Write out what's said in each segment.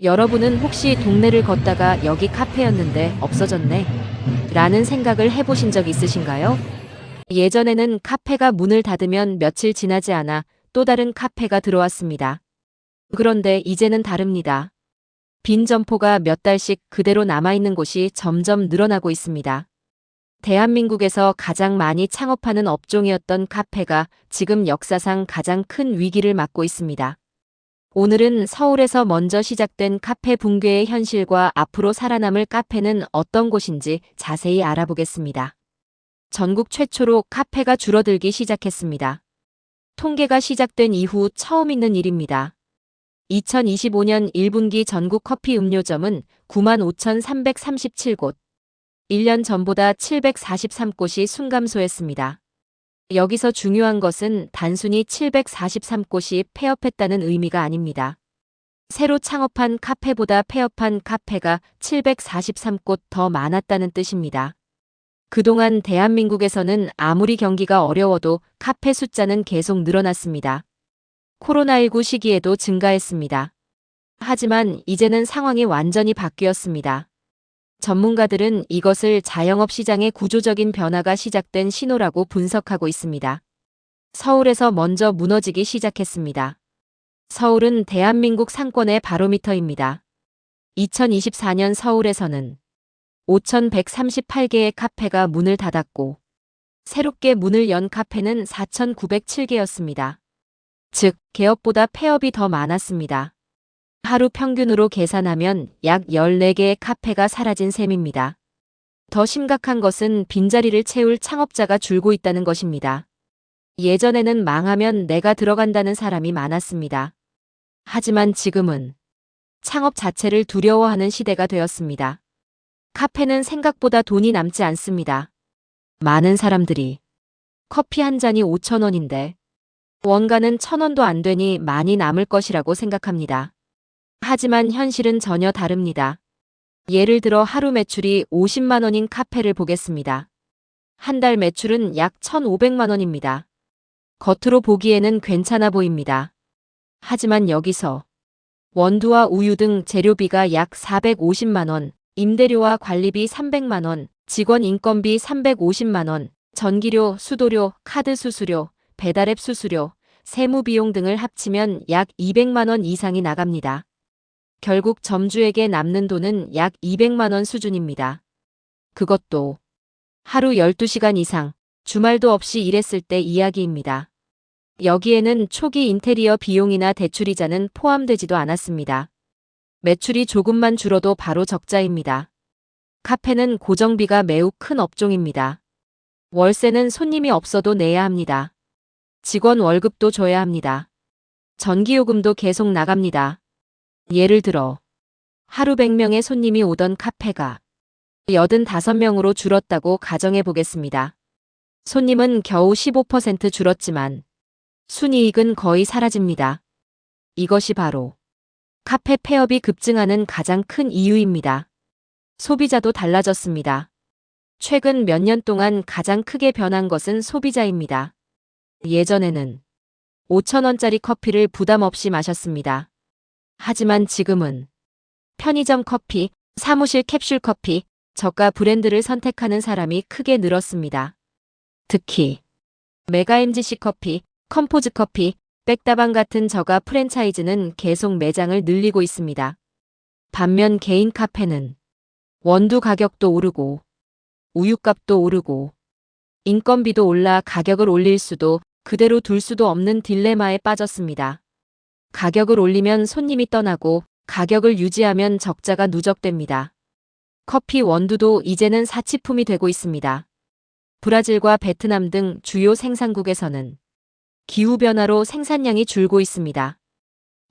여러분은 혹시 동네를 걷다가 여기 카페였는데 없어졌네? 라는 생각을 해보신 적 있으신가요? 예전에는 카페가 문을 닫으면 며칠 지나지 않아 또 다른 카페가 들어왔습니다. 그런데 이제는 다릅니다. 빈 점포가 몇 달씩 그대로 남아있는 곳이 점점 늘어나고 있습니다. 대한민국에서 가장 많이 창업하는 업종이었던 카페가 지금 역사상 가장 큰 위기를 맞고 있습니다. 오늘은 서울에서 먼저 시작된 카페 붕괴의 현실과 앞으로 살아남을 카페는 어떤 곳인지 자세히 알아보겠습니다. 전국 최초로 카페가 줄어들기 시작했습니다. 통계가 시작된 이후 처음 있는 일입니다. 2025년 1분기 전국 커피 음료점은 95,337곳, 1년 전보다 743곳이 순감소했습니다. 여기서 중요한 것은 단순히 743곳이 폐업했다는 의미가 아닙니다. 새로 창업한 카페보다 폐업한 카페가 743곳 더 많았다는 뜻입니다. 그동안 대한민국에서는 아무리 경기가 어려워도 카페 숫자는 계속 늘어났습니다. 코로나19 시기에도 증가했습니다. 하지만 이제는 상황이 완전히 바뀌었습니다. 전문가들은 이것을 자영업 시장의 구조적인 변화가 시작된 신호라고 분석하고 있습니다. 서울에서 먼저 무너지기 시작했습니다. 서울은 대한민국 상권의 바로미터입니다. 2024년 서울에서는 5,138개의 카페가 문을 닫았고 새롭게 문을 연 카페는 4,907개였습니다. 즉, 개업보다 폐업이 더 많았습니다. 하루 평균으로 계산하면 약 14개의 카페가 사라진 셈입니다. 더 심각한 것은 빈자리를 채울 창업자가 줄고 있다는 것입니다. 예전에는 망하면 내가 들어간다는 사람이 많았습니다. 하지만 지금은 창업 자체를 두려워하는 시대가 되었습니다. 카페는 생각보다 돈이 남지 않습니다. 많은 사람들이 커피 한 잔이 5,000원인데 원가는 1,000원도 안 되니 많이 남을 것이라고 생각합니다. 하지만 현실은 전혀 다릅니다. 예를 들어 하루 매출이 50만 원인 카페를 보겠습니다. 한 달 매출은 약 1,500만 원입니다. 겉으로 보기에는 괜찮아 보입니다. 하지만 여기서 원두와 우유 등 재료비가 약 450만 원, 임대료와 관리비 300만 원, 직원 인건비 350만 원, 전기료, 수도료, 카드 수수료, 배달앱 수수료, 세무 비용 등을 합치면 약 200만 원 이상이 나갑니다. 결국 점주에게 남는 돈은 약 200만 원 수준입니다. 그것도 하루 12시간 이상, 주말도 없이 일했을 때 이야기입니다. 여기에는 초기 인테리어 비용이나 대출이자는 포함되지도 않았습니다. 매출이 조금만 줄어도 바로 적자입니다. 카페는 고정비가 매우 큰 업종입니다. 월세는 손님이 없어도 내야 합니다. 직원 월급도 줘야 합니다. 전기요금도 계속 나갑니다. 예를 들어 하루 100명의 손님이 오던 카페가 85명으로 줄었다고 가정해 보겠습니다. 손님은 겨우 15% 줄었지만 순이익은 거의 사라집니다. 이것이 바로 카페 폐업이 급증하는 가장 큰 이유입니다. 소비자도 달라졌습니다. 최근 몇 년 동안 가장 크게 변한 것은 소비자입니다. 예전에는 5,000원짜리 커피를 부담 없이 마셨습니다. 하지만 지금은 편의점 커피, 사무실 캡슐 커피, 저가 브랜드를 선택하는 사람이 크게 늘었습니다. 특히 메가 MGC 커피, 컴포즈 커피, 백다방 같은 저가 프랜차이즈는 계속 매장을 늘리고 있습니다. 반면 개인 카페는 원두 가격도 오르고 우유값도 오르고 인건비도 올라 가격을 올릴 수도 그대로 둘 수도 없는 딜레마에 빠졌습니다. 가격을 올리면 손님이 떠나고 가격을 유지하면 적자가 누적됩니다. 커피 원두도 이제는 사치품이 되고 있습니다. 브라질과 베트남 등 주요 생산국에서는 기후변화로 생산량이 줄고 있습니다.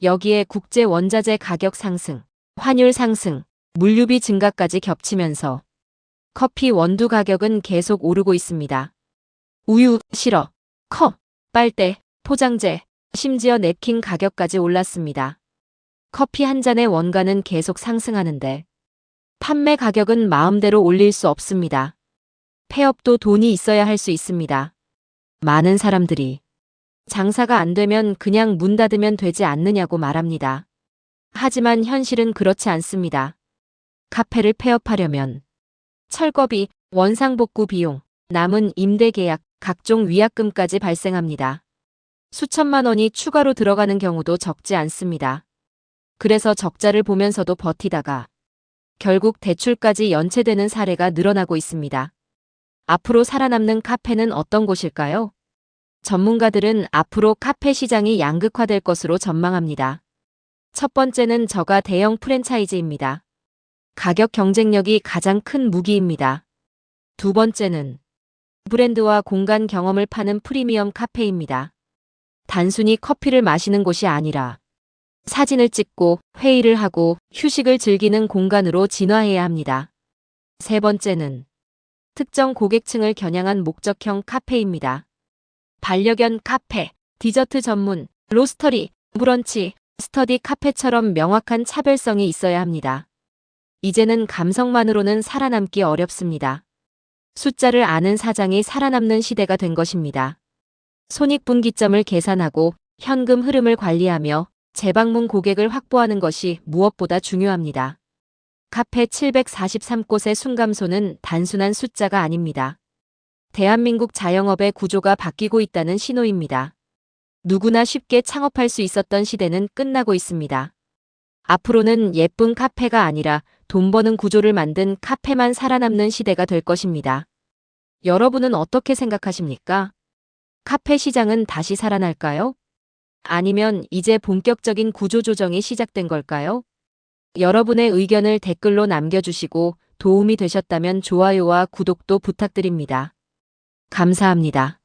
여기에 국제 원자재 가격 상승, 환율 상승, 물류비 증가까지 겹치면서 커피 원두 가격은 계속 오르고 있습니다. 우유, 시럽, 컵, 빨대, 포장재, 심지어 냅킨 가격까지 올랐습니다. 커피 한 잔의 원가는 계속 상승하는데 판매 가격은 마음대로 올릴 수 없습니다. 폐업도 돈이 있어야 할 수 있습니다. 많은 사람들이 장사가 안 되면 그냥 문 닫으면 되지 않느냐고 말합니다. 하지만 현실은 그렇지 않습니다. 카페를 폐업하려면 철거비, 원상복구 비용, 남은 임대 계약, 각종 위약금까지 발생합니다. 수천만 원이 추가로 들어가는 경우도 적지 않습니다. 그래서 적자를 보면서도 버티다가 결국 대출까지 연체되는 사례가 늘어나고 있습니다. 앞으로 살아남는 카페는 어떤 곳일까요? 전문가들은 앞으로 카페 시장이 양극화될 것으로 전망합니다. 첫 번째는 저가 대형 프랜차이즈입니다. 가격 경쟁력이 가장 큰 무기입니다. 두 번째는 브랜드와 공간 경험을 파는 프리미엄 카페입니다. 단순히 커피를 마시는 곳이 아니라 사진을 찍고 회의를 하고 휴식을 즐기는 공간으로 진화해야 합니다. 세 번째는 특정 고객층을 겨냥한 목적형 카페입니다. 반려견 카페, 디저트 전문, 로스터리, 브런치, 스터디 카페처럼 명확한 차별성이 있어야 합니다. 이제는 감성만으로는 살아남기 어렵습니다. 숫자를 아는 사장이 살아남는 시대가 된 것입니다. 손익분기점을 계산하고 현금 흐름을 관리하며 재방문 고객을 확보하는 것이 무엇보다 중요합니다. 카페 743곳의 순감소는 단순한 숫자가 아닙니다. 대한민국 자영업의 구조가 바뀌고 있다는 신호입니다. 누구나 쉽게 창업할 수 있었던 시대는 끝나고 있습니다. 앞으로는 예쁜 카페가 아니라 돈 버는 구조를 만든 카페만 살아남는 시대가 될 것입니다. 여러분은 어떻게 생각하십니까? 카페 시장은 다시 살아날까요? 아니면 이제 본격적인 구조조정이 시작된 걸까요? 여러분의 의견을 댓글로 남겨주시고 도움이 되셨다면 좋아요와 구독도 부탁드립니다. 감사합니다.